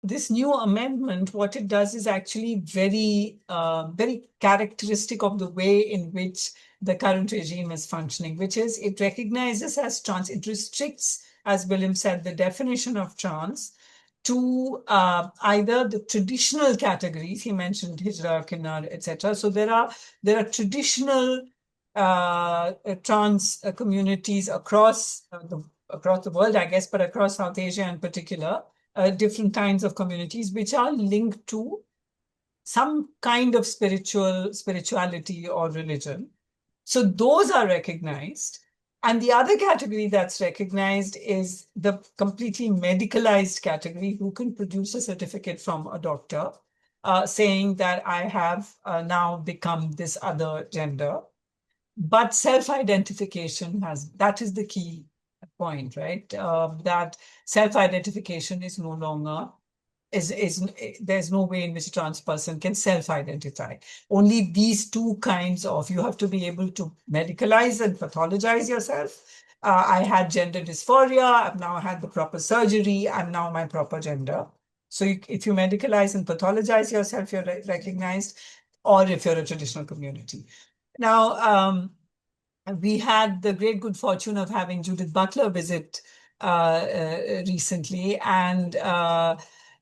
this new amendment, what it does is actually very, very characteristic of the way in which the current regime is functioning, which is it recognizes as trans, it restricts, as William said, the definition of trans to either the traditional categories. He mentioned hijra, kinnar, etc. So there are traditional trans communities across the world, I guess, but across South Asia in particular, different kinds of communities which are linked to some kind of spirituality or religion. So those are recognized. And the other category that's recognized is the completely medicalized category, who can produce a certificate from a doctor saying that I have now become this other gender. But self-identification that is the key point, right? That self-identification is no longer, there's no way in which a trans person can self-identify. Only these two kinds of, you have to be able to medicalize and pathologize yourself. I had gender dysphoria, I've now had the proper surgery, I'm now my proper gender. So if you medicalize and pathologize yourself, you're recognized, or if you're a traditional community. Now, we had the great good fortune of having Judith Butler visit recently, and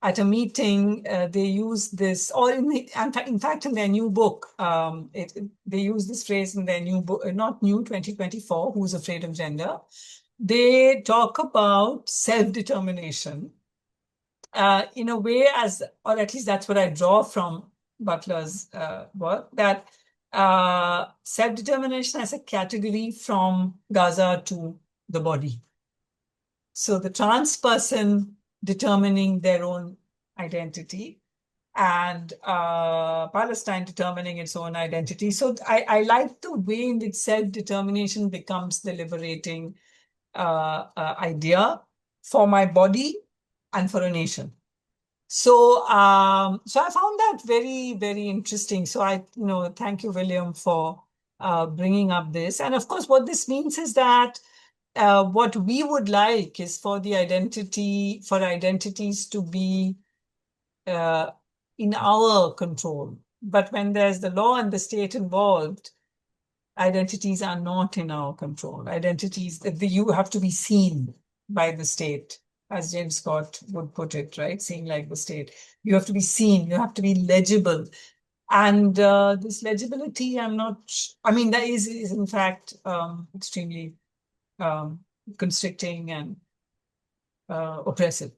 at a meeting, they used this, or in fact, in their new book, they use this phrase in their new book, not new, 2024, Who's Afraid of Gender? They talk about self-determination in a way or at least that's what I draw from Butler's work, that self-determination as a category from Gaza to the body. So the trans person determining their own identity, and Palestine determining its own identity. So I like the way in which self-determination becomes the liberating idea for my body and for a nation. So, so I found that very, very interesting. So thank you, William, for bringing up this. And of course, what this means is that what we would like is for identities to be in our control. But when there's the law and the state involved, identities are not in our control. Identities, you have to be seen by the state, as James Scott would put it, right? Seeing like the state. You have to be seen, you have to be legible. And this legibility, that is in fact extremely constricting and oppressive.